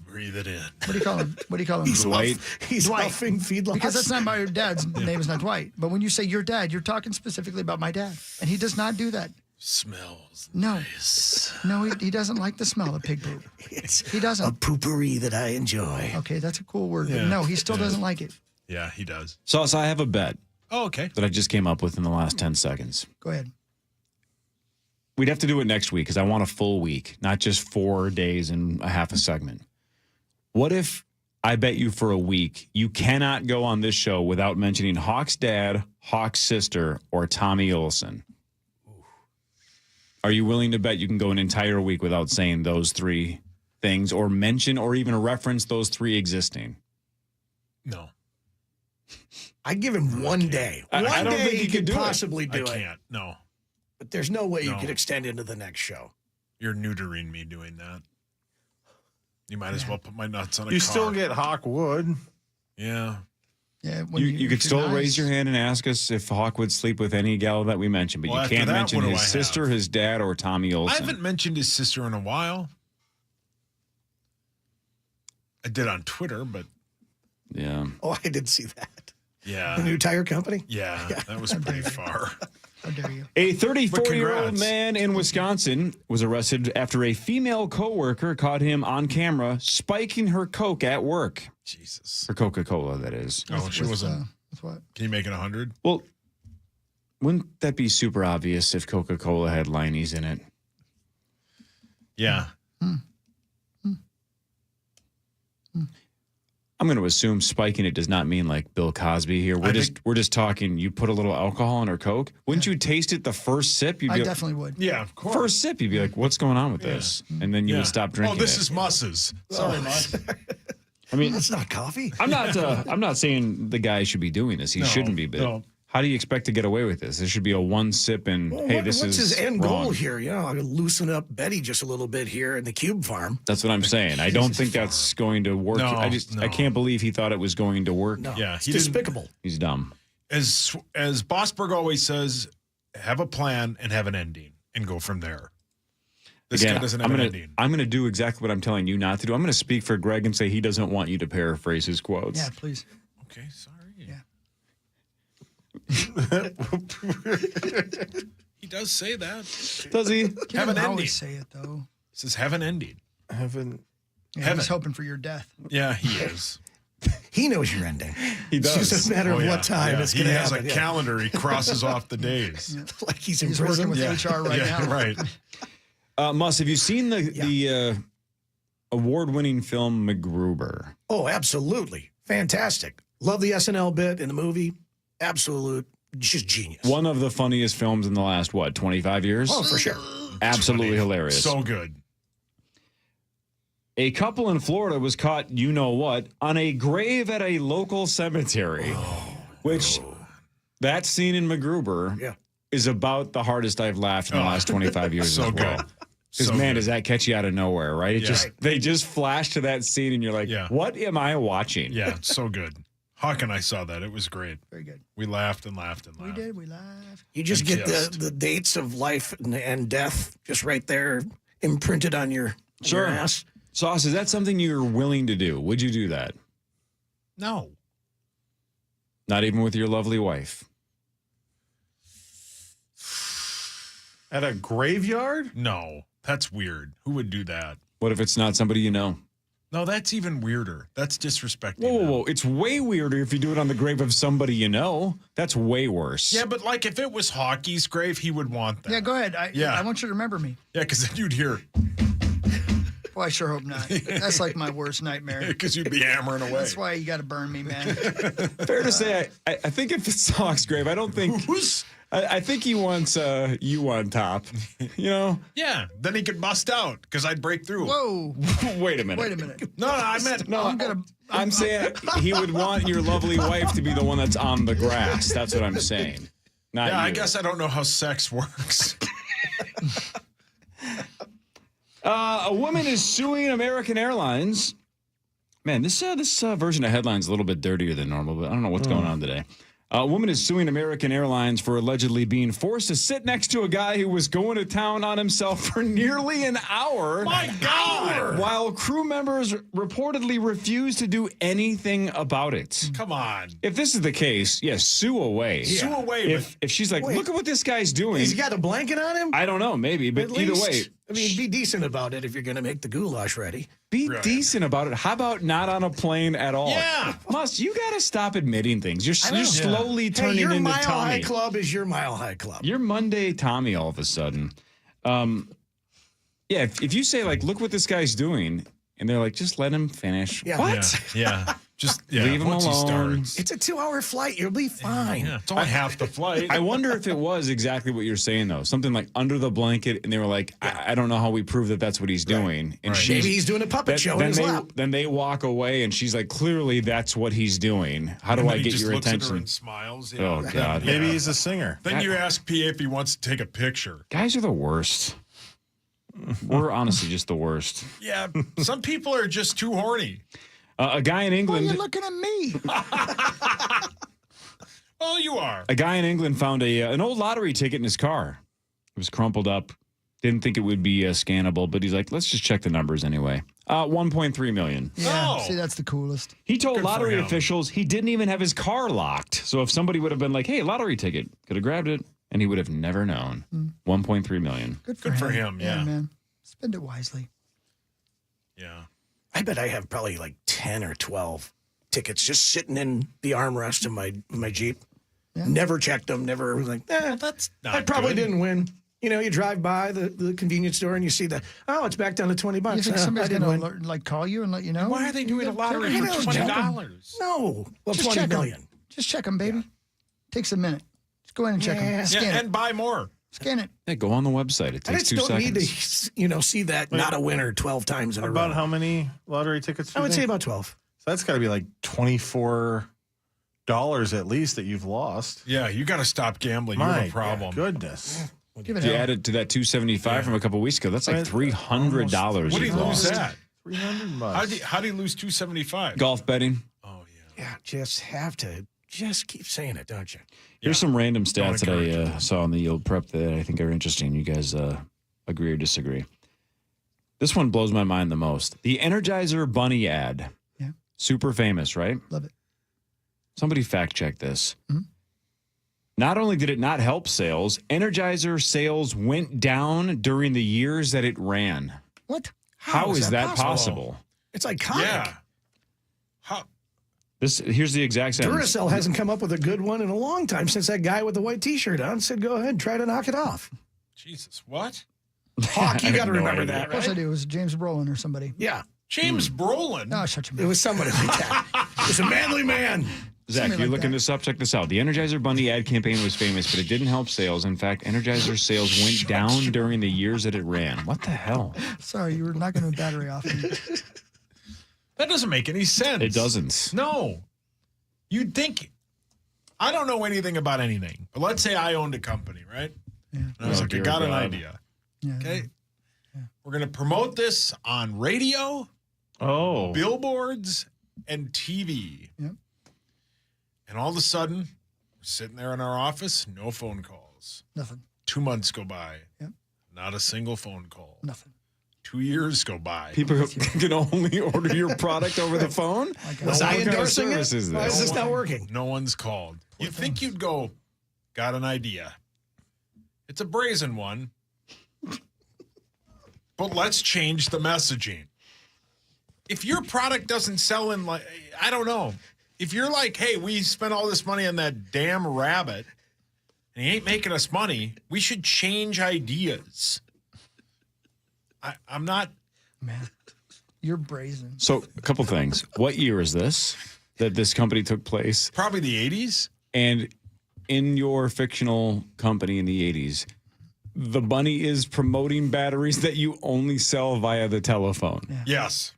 breathe it in. What do you call him? What do you call him? He's Dwight. He's Dwight. huffing feedlots. Because that's not my dad's name is not Dwight. But when you say your dad, you're talking specifically about my dad. And he does not do that. Smells. No. Nice. No, he doesn't like the smell of pig poop. He doesn't. a poopery that I enjoy. Okay, that's a cool word. But Yeah. no, he still doesn't like it. Yeah, he does. Sauce, I have a bet Oh, okay. that I just came up with in the last 10 seconds. Go ahead. We'd have to do it next week because I want a full week, not just 4 days and a half a segment. What if I bet you for a week you cannot go on this show without mentioning Hawk's dad, Hawk's sister, or Tommy Olson? Are you willing to bet you can go an entire week without saying those three things or mention or even reference those three existing? No. I'd give him one day. I don't think he he could do it. possibly do it. I can't. No. But there's no way you No. could extend into the next show. You're neutering me doing that. You might as well put my nuts on a You car. still get Hawk Wood. Yeah. Yeah, You could still raise your hand and ask us if Hawk would sleep with any gal that we mentioned, but Well, you after can't that, mention what do his I have? sister, his dad, or Tommy I Olsen. haven't mentioned his sister in a while. I did on Twitter, but Yeah. Oh, I did see that. yeah. The new tire company? Yeah, that was pretty far. How dare you? A But 34-year-old congrats. man in Wisconsin was arrested after a female coworker caught him on camera spiking her Coke at work. Jesus. Her Coca-Cola, that is. Oh, she wasn't. With what? Can you make it 100? Well, wouldn't that be super obvious if Coca-Cola had lineys in it? Yeah. I'm going to assume spiking it does not mean like Bill Cosby here. We're just talking. You put a little alcohol in her Coke. Wouldn't you taste it the first sip? You'd I be definitely would. Yeah, of course. First sip, you'd be like, "What's going on with this?" And then you would stop drinking. Oh, this it. is Muss's. Sorry, Muss. I mean, That's not coffee. I'm not saying the guy should be doing this. He No, shouldn't be. But no. how do you expect to get away with this? There should be a one sip and Well, hey, what's this is his end wrong. goal here? You know, I could loosen up Betty just a little bit here in the Cube Farm. That's what I'm saying. I don't think that's going to work. No, I can't believe he thought it was going to work. No, Yeah, it's he didn't- despicable. He's dumb. As Bosberg always says, have a plan and have an ending and go from there. This guy doesn't have an ending. I'm gonna do exactly what I'm telling you not to do. I'm gonna speak for Greg and say he doesn't want you to paraphrase his quotes. Yeah, please. Okay, sorry. Yeah. He does say that. Does he? He Have an doesn't ending. always say it though. It says have an ending. Heaven. Yeah, I was hoping for your death. Yeah, he is. He knows your ending. He does. It's just a matter of yeah, what time yeah. it's He going to has happen. a yeah. calendar. He crosses off the days. Like he's in He's prison. working with HR right yeah, now. right. Muss, have you seen the award-winning film MacGruber? Oh, absolutely. Fantastic. Love the SNL bit in the movie. Absolute. Just genius. One of the funniest films in the last 25 years? Oh, for sure. Absolutely Funny. hilarious. So good. A couple in Florida was caught, you know what, on a grave at a local cemetery, which that scene in MacGruber is about the hardest I've laughed in the last 25 years So as well. good. Because So man, good. does that catch you out of nowhere, right? They just flash to that scene and you're like, what am I watching? Yeah, so good. Hawk and I saw that. It was great. Very good. We laughed and laughed and We laughed. did. We laughed. You just And get kissed. the dates of life and death just right there imprinted on your ass. Sauce, is that something you're willing to do? Would you do that? No. Not even with your lovely wife. At a graveyard? No. That's weird. Who would do that? What if it's not somebody you know? No, that's even weirder. That's disrespecting. Whoa. It's way weirder if you do it on the grave of somebody you know. That's way worse. Yeah, but like if it was Hockey's grave, he would want that. Yeah, go ahead. I want you to remember me. Yeah, because then you'd hear. Well, I sure hope not. That's like my worst nightmare. Because you'd be hammering away. That's why you got to burn me, man. Fair to say, I think if it's Hawk's grave, I don't think. I think he wants you on top. You know? Yeah, then he could bust out because I'd break through. Whoa. Wait a minute. Wait a minute. No, I meant No, I'm saying he would want your lovely wife to be the one that's on the grass. That's what I'm saying. Not Yeah, I you. guess I don't know how sex works. A woman is suing American Airlines. Man, this version of headline's a little bit dirtier than normal, but I don't know what's going on today. A woman is suing American Airlines for allegedly being forced to sit next to a guy who was going to town on himself for nearly an hour. My God! While crew members reportedly refused to do anything about it. Come on. If this is the case, yes, sue away. Sue away. If she's like, look at what this guy's doing. He's got a blanket on him? I don't know, maybe, but At either least. way. I mean, be decent about it if you're going to make the goulash ready. Be decent about it. How about not on a plane at all? Yeah. You got to stop admitting things. You're slowly Hey, turning your into Mile High Tommy. Club is your Mile High Club. You're Monday Tommy all of a sudden. Yeah, if you say, like, look what this guy's doing, and they're like, just let him finish. Yeah. What? Yeah. Just leave him once he alone. starts. It's a 2-hour flight. You'll be fine. Yeah, it's only half the flight. I wonder if it was exactly what you're saying, though. Something like under the blanket, and they were like, I don't know how we prove that that's what he's doing. And Maybe he's doing a puppet show in his lap. Then they walk away, and she's like, clearly that's what he's doing. How do I get your looks at her attention? and smiles. Yeah. Oh, God. Maybe he's a singer. Then you ask PA if he wants to take a picture. Guys are the worst. We're honestly just the worst. Yeah, some people are just too horny. A guy in England. Why are you looking at me? Oh, you are. A guy in England found an old lottery ticket in his car. It was crumpled up. Didn't think it would be scannable, but he's like, let's just check the numbers anyway. 1.3 million. Yeah, see, that's the coolest. He told Good for lottery him. officials he didn't even have his car locked. So if somebody would have been like, hey, lottery ticket, could have grabbed it, and he would have never known. 1.3 million. Good for him. Yeah, man. Spend it wisely. Yeah. I bet I have probably like 10 or 12 tickets just sitting in the armrest of my Jeep. Yeah. Never checked them. Never was like, that's not I probably good. didn't win. You know, you drive by the convenience store and you see it's back down to $20. You think I somebody's didn't going win. to like call you and let you know? Why are they doing a lottery Check for 'em. $20? No. Well, Just 20 check 'em. million. Just check them, baby. Takes a minute. Just go ahead and check them. Yeah. Scan Yeah, it. and buy more. Scan it. Hey, go on the website. It I takes just 2 don't seconds. need to, see that not a winner 12 times in a row. About how many lottery tickets? I would say about 12. So that's got to be like $24 at least that you've lost. Yeah, you got to stop gambling. You My have a problem. goodness. Give it If you hell. add it to that 275 from a couple weeks ago, that's like $300 What do you've you lose lost. that? $300. How do you lose 275? Golf betting. Oh yeah. Yeah, just have to just keep saying it, don't you? Here's some random Don't stats that I saw on the yield prep that I think are interesting. You guys agree or disagree? This one blows my mind the most. The Energizer Bunny ad. Yeah. Super famous, right? Love it. Somebody fact check this. Mm-hmm. Not only did it not help sales, Energizer sales went down during the years that it ran. What? How is that possible? It's iconic. Yeah. How? Here's the exact sentence. Duracell hasn't come up with a good one in a long time since that guy with the white T-shirt on said, "Go ahead, try to knock it off." Jesus, what? Hawk, you got to no remember idea. that, Of course I right? do. It was James Brolin or somebody. Yeah, James Brolin. No, shut your mouth. it was somebody like that. It was a manly man. Zach, Something you're like looking that. this up. Check this out. The Energizer Bunny ad campaign was famous, but it didn't help sales. In fact, Energizer sales went down during the years that it ran. What the hell? Sorry, you were knocking the battery off. That doesn't make any sense. It doesn't. No. You'd think, I don't know anything about anything, but let's say I owned a company, right? Yeah. And I was Oh, like, I dear got an God. idea. Yeah. Okay. We're going to promote this on radio, Oh. billboards, and TV. Yep. And all of a sudden, we're sitting there in our office, no phone calls. Nothing. 2 months go by. Yep. Not a single phone call. Nothing. 2 years go by. People can only order your product over the phone? Was I What kind of endorsing service it? is Why this? is this not working? No one's called. You'd think you'd go, got an idea. It's a brazen one. But let's change the messaging. If your product doesn't sell in, like, I don't know. If you're like, hey, we spent all this money on that damn rabbit and he ain't making us money, we should change ideas. I'm not. Man, you're brazen. So, a couple things. What year is this that this company took place? Probably the 80s. And in your fictional company in the 80s, the bunny is promoting batteries that you only sell via the telephone. Yeah. Yes.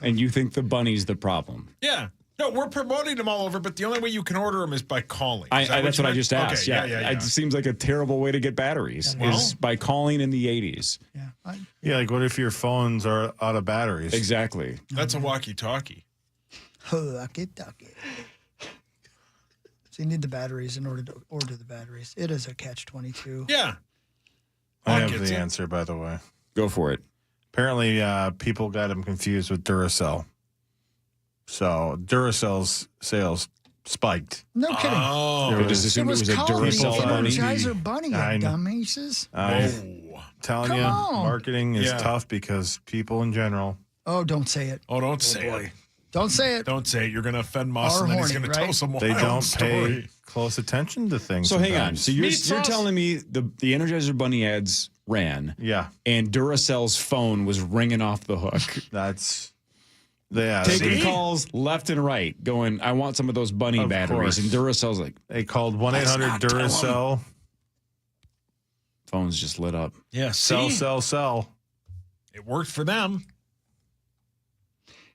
And you think the bunny's the problem. Yeah. No, we're promoting them all over, but the only way you can order them is by calling. Is that That's what I you just meant? asked. Okay, Yeah. It seems like a terrible way to get batteries is by calling in the 80s. Yeah. Yeah, like what if your phones are out of batteries? Exactly. That's a walkie-talkie. Walkie-talkie. So you need the batteries in order to order the batteries. It is a catch-22. Yeah. I Hawk have gets the it. answer, by the way. Go for it. Apparently, people got them confused with Duracell. So Duracell's sales spiked. No kidding. Oh. They just assumed it was a called Duracell the bunny. Energizer Bunny, you I know. dumbasses. I'm telling Come you, on. marketing is Yeah. tough because people in general. Oh, don't say it. Oh, don't say it. Don't say it. Don't say it. You're going to offend Moss, Or and then he's horny, going to right? tell some They wild don't story. pay close attention to things. So hang on. sometimes. So you're Meat sauce? telling me the Energizer Bunny ads ran Yeah, and Duracell's phone was ringing off the hook. that's Yeah, taking calls left and right, going, I want some of those bunny Of batteries. course. And Duracell's like, They called Let's 1-800 not tell 'em. Duracell. phones just lit up. Yeah, Sell. It worked for them.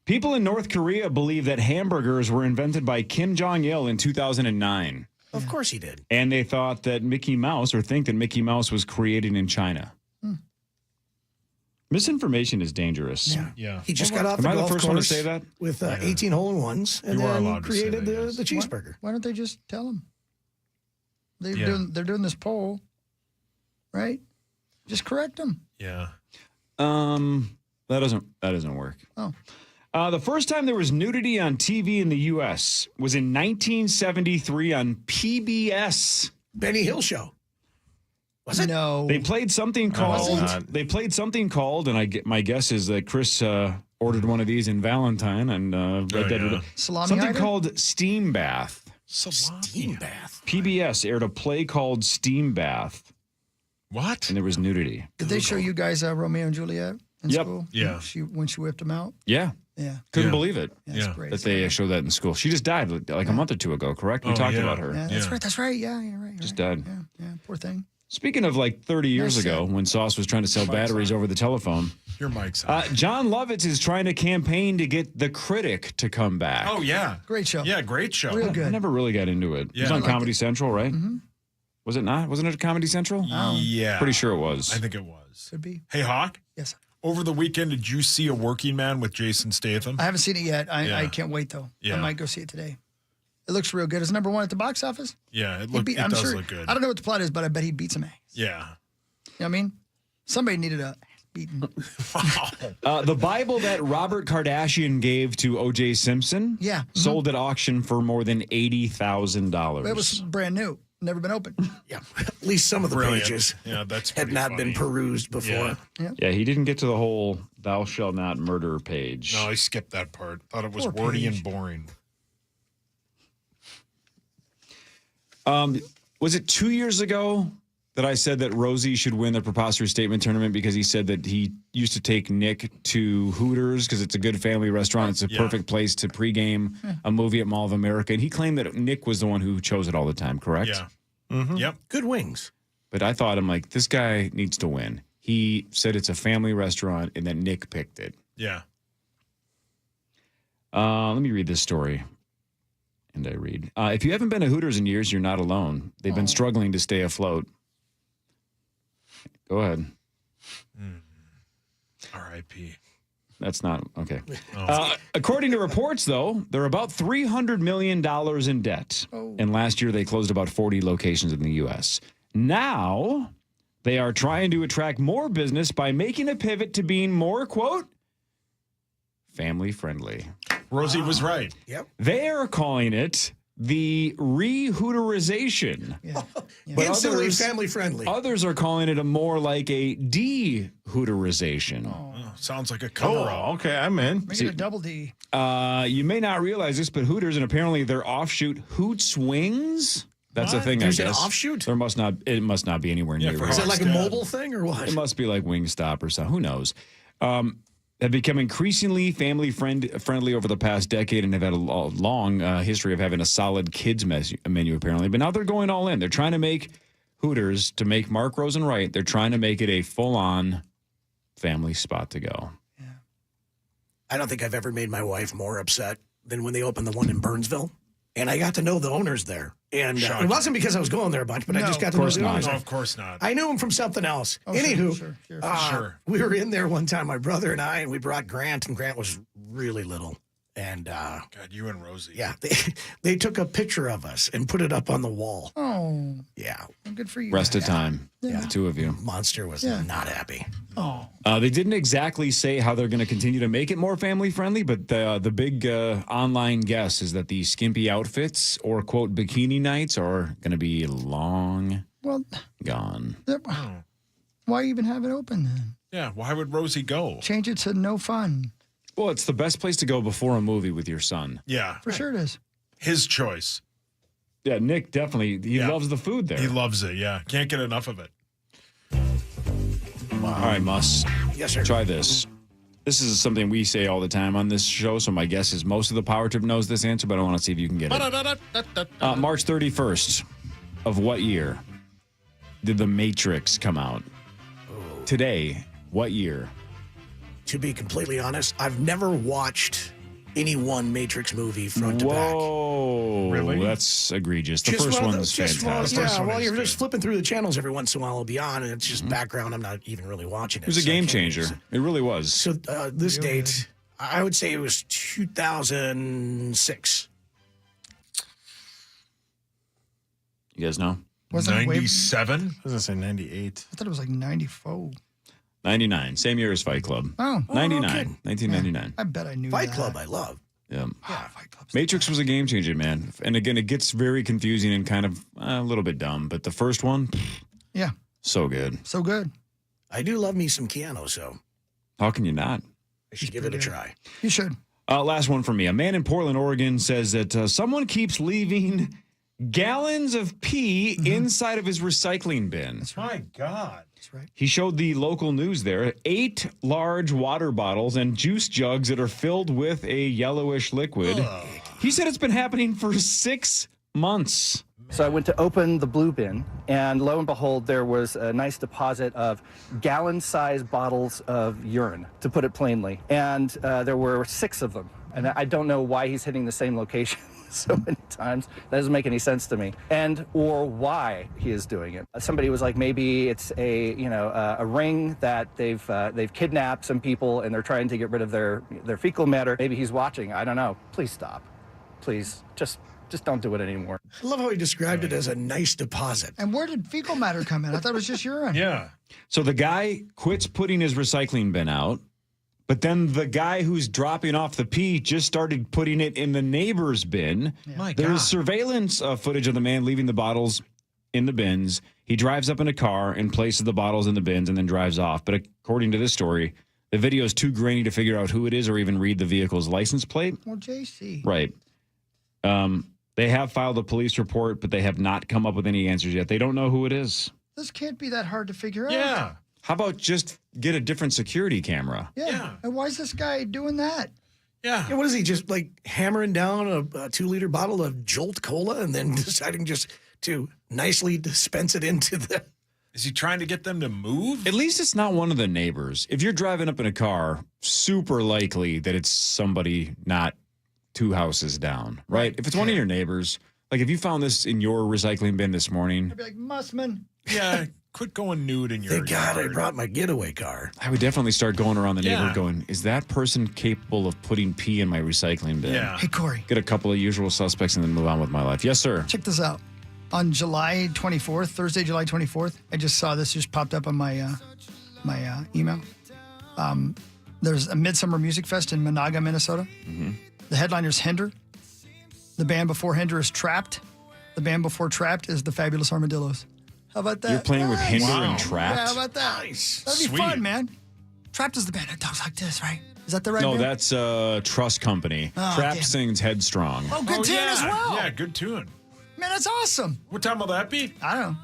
People in North Korea believe that hamburgers were invented by Kim Jong-il in 2009. Of course he did. And they thought that Mickey Mouse, or think that Mickey Mouse was created in China. Misinformation is dangerous. Yeah. He just got off Am the I the golf first one to course say that? with 18 hole-in-ones and You are then allowed to say created that, the, yes. the cheeseburger. Why don't they just tell them? Yeah. They're doing this poll, right? Just correct them. Yeah. That doesn't work. Oh. The first time there was nudity on TV in the U.S. was in 1973 on PBS. Benny Hill show. Was it? No. They played something called. They played something called, and my guess is that Chris ordered one of these in Valentine and Red Dead. yeah. Salami Something hider? called Steam Bath. Steam bath. PBS aired a play called Steam Bath, What? and there was nudity. Did they show you guys Romeo and Juliet in Yep. school? Yeah. When she whipped them out? Yeah, Yeah. couldn't Yeah. believe it Yeah, that's Yeah. great. that they showed that in school. She just died like a month or two ago. Correct? We Oh, talked yeah. about her. Yeah, that's right. That's right. Yeah, you're right. You're Just right. died. Yeah, poor thing. Speaking of like 30 years Nice ago, when Sauce was trying to sell batteries over the telephone, Your mic's on. John Lovitz is trying to campaign to get The Critic to come back. Oh, yeah. Great show. Yeah, great show. Real I good. never really got into it. It was Yeah. on I liked Comedy Central, right? Mm-hmm. Was it not? Wasn't it Comedy Central? Yeah. Pretty sure it was. I think it was. Could be. Hey, Hawk, Yes. over the weekend, did you see A Working Man with Jason Statham? I haven't seen it yet. I Yeah. can't wait, though. Yeah. I might go see it today. It looks real good. It's number one at the box office. Yeah, it He'd does look good. I don't know what the plot is, but I bet he beats him. Yeah. You know what I mean? Somebody needed a beating. The Bible that Robert Kardashian gave to O.J. Simpson Yeah. sold at auction for more than $80,000. It was brand new. Never been opened. Yeah. At least some of the Brilliant. pages Yeah, that's had pretty not been funny. perused before. Yeah. Yeah, he didn't get to the whole "thou shalt not murder" page. No, I skipped that part. Thought it was Poor wordy Paige. and boring. Was it 2 years ago that I said that Rosie should win the preposterous statement tournament because he said that he used to take Nick to Hooters because it's a good family restaurant. It's a Yeah. perfect place to pregame a movie at Mall of America. And he claimed that Nick was the one who chose it all the time, correct? Yeah. Mm-hmm. Yep. Good wings. But I thought, I'm like, this guy needs to win. He said it's a family restaurant and that Nick picked it. Yeah. Let me read this story. And I read, if you haven't been to Hooters in years, you're not alone. They've been struggling to stay afloat. Go ahead. R.I.P. That's not okay. Oh. According to reports, though, they're about $300 million in debt. And last year, they closed about 40 locations in the U.S. Now, they are trying to attract more business by making a pivot to being more, quote, family friendly. Rosie was right. Yep. They are calling it the re-Hooterization. Yeah. But Instantly family friendly. Others are calling it a more like a de-Hooterization. Oh, sounds like a cover-up. Oh, okay, I'm in. Make it a double D. You may not realize this, but Hooters and apparently their offshoot Hoots Wings. That's a thing, There's I an guess. offshoot? There must not. It must not be anywhere near. for Is here. that like a Hogshead. mobile thing or what? It must be like Wingstop or something. Who knows? Have become increasingly family friendly over the past decade and have had a long history of having a solid kids menu apparently. But now they're going all in. They're trying to make Hooters, to make Mark Rosen right, they're trying to make it a full-on family spot to go. I don't think I've ever made my wife more upset than when they opened the one in Burnsville. And I got to know the owners there. And it wasn't because I was going there a bunch, but I just got to know the owners. No, of course not. I knew him from something else. Oh, Anywho, sure. we were in there one time, my brother and I, and we brought Grant, and Grant was really little. And God, you and Rosie. yeah, they took a picture of us and put it up on the wall. Oh, Yeah, good for you. Rest of time, Yeah. the two of you. Monster was Yeah. not happy. Oh, They didn't exactly say how they're going to continue to make it more family friendly, but the big online guess is that the skimpy outfits or quote bikini nights are going to be long well, gone. why even have it open then? Yeah, why would Rosie go? Change it to no fun. Well, it's the best place to go before a movie with your son. Yeah, For sure it is. his choice. Yeah, Nick definitely, he Yeah. loves the food there. He loves it, yeah. Can't get enough of it. All right, Muss. Yes, sir. Try this. This is something we say all the time on this show, so my guess is most of the Power Trip knows this answer, but I want to see if you can get it. March 31st of what year did The Matrix come out? Today, what year? To be completely honest, I've never watched any one Matrix movie front to back. Whoa. Really? That's egregious. The first one's fantastic. You're just flipping through the channels every once in a while. It'll be on, and it's just background. I'm not even really watching it. It was a game changer. It really was. So this date, I would say it was 2006. You guys know? Wasn't it 97? I was going to say 98. I thought it was like 94. 99. Same year as Fight Club. Oh. 99. 1999. I bet I knew Fight that. Club, I love. Yeah. Matrix was a game changer, man. And again, it gets very confusing and kind of a little bit dumb. But the first one, Yeah. so good. So good. I do love me some Keanu, so How can you not? I should give it a try. You should. Last one for me. A man in Portland, Oregon says that someone keeps leaving gallons of pee inside of his recycling bin. That's My God. That's right. He showed the local news there 8 large water bottles and juice jugs that are filled with a yellowish liquid. He said it's been happening for 6 months. So I went to open the blue bin, and lo and behold, there was a nice deposit of gallon-sized bottles of urine, to put it plainly. And there were 6 of them. And I don't know why he's hitting the same location so many times. That doesn't make any sense to me. And or why he is doing it. Somebody was like, maybe it's a ring that they've kidnapped some people and they're trying to get rid of their fecal matter. Maybe he's watching. I don't know. Please stop. Please just don't do it anymore. I love how he described it as a nice deposit. And where did fecal matter come in? I thought it was just urine. Yeah. So the guy quits putting his recycling bin out, but then the guy who's dropping off the pee just started putting it in the neighbor's bin. My There's God. surveillance footage of the man leaving the bottles in the bins. He drives up in a car and places the bottles in the bins and then drives off. But according to this story, the video is too grainy to figure out who it is or even read the vehicle's license plate. Well, JC. Right. They have filed a police report, but they have not come up with any answers yet. They don't know who it is. This can't be that hard to figure out. Yeah. How about just get a different security camera? Yeah. And why is this guy doing that? Yeah. What is he, just like hammering down a 2-liter bottle of Jolt Cola and then deciding just to nicely dispense it into the... Is he trying to get them to move? At least it's not one of the neighbors. If you're driving up in a car, super likely that it's somebody not 2 houses down, right? If it's one of your neighbors, like if you found this in your recycling bin this morning, I'd be like, Mussman. Yeah. Quit going nude in your Thank God I yard. brought my getaway car. I would definitely start going around the neighborhood Yeah. going, is that person capable of putting pee in my recycling bin? Yeah. Hey, Corey, Get a couple of usual suspects and then move on with my life. Yes, sir. check this out. On July 24th, Thursday, July 24th, I just saw this just popped up on my email. There's a Midsummer Music Fest in Monaga, Minnesota. The headliner's Hinder. The band before Hinder is Trapped. The band before Trapped is the Fabulous Armadillos. How about that? You're playing with Hinder and Yeah, Trapped? how about that? Nice. That'd be Sweet. fun, man. Trapped is the band that talks like this, right? Is that the right No, band? that's Trust Company. Oh, Trapped damn. sings Headstrong. Oh, good tune as well. Yeah, good tune. Man, that's awesome. What time will that be? I don't know.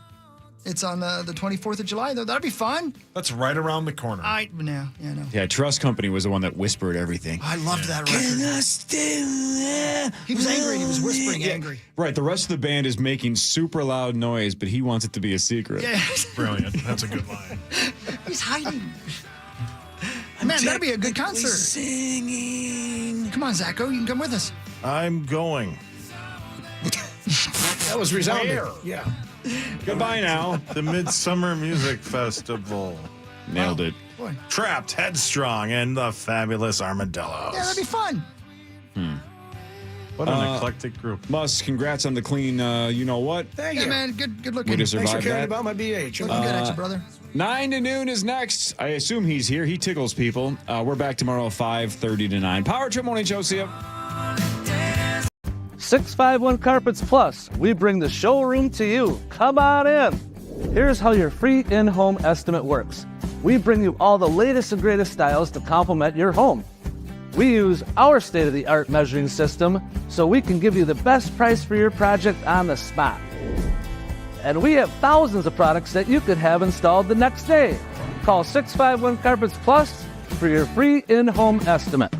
It's on the 24th of July, though. That'd be fun. That's right around the corner. No. Yeah, Trust Company was the one that whispered everything. I loved that record. He was angry and he was whispering angry. Right, the rest of the band is making super loud noise, but he wants it to be a secret. Yeah. Brilliant. That's a good line. He's hiding. Man, that'd be a good concert. Singing. Come on, Zacho. You can come with us. I'm going. That was resounding. Where? Yeah. Goodbye now. The Midsummer Music Festival. Nailed it. Boy. Trapped, Headstrong, and the Fabulous Armadillos. Yeah, that'd be fun. What an eclectic group. Mus, congrats on the clean, you know what? Thank Yeah, you. man. Good looking. Way to Thanks for survive caring that. about my BH. Looking good at you, brother. 9 to noon is next. I assume he's here. He tickles people. We're back tomorrow 5:30 to 9. Power Trip Morning Show. See ya. 651 Carpets Plus, we bring the showroom to you. Come on in. Here's how your free in-home estimate works. We bring you all the latest and greatest styles to complement your home. We use our state-of-the-art measuring system so we can give you the best price for your project on the spot. And we have thousands of products that you could have installed the next day. Call 651 Carpets Plus for your free in-home estimate.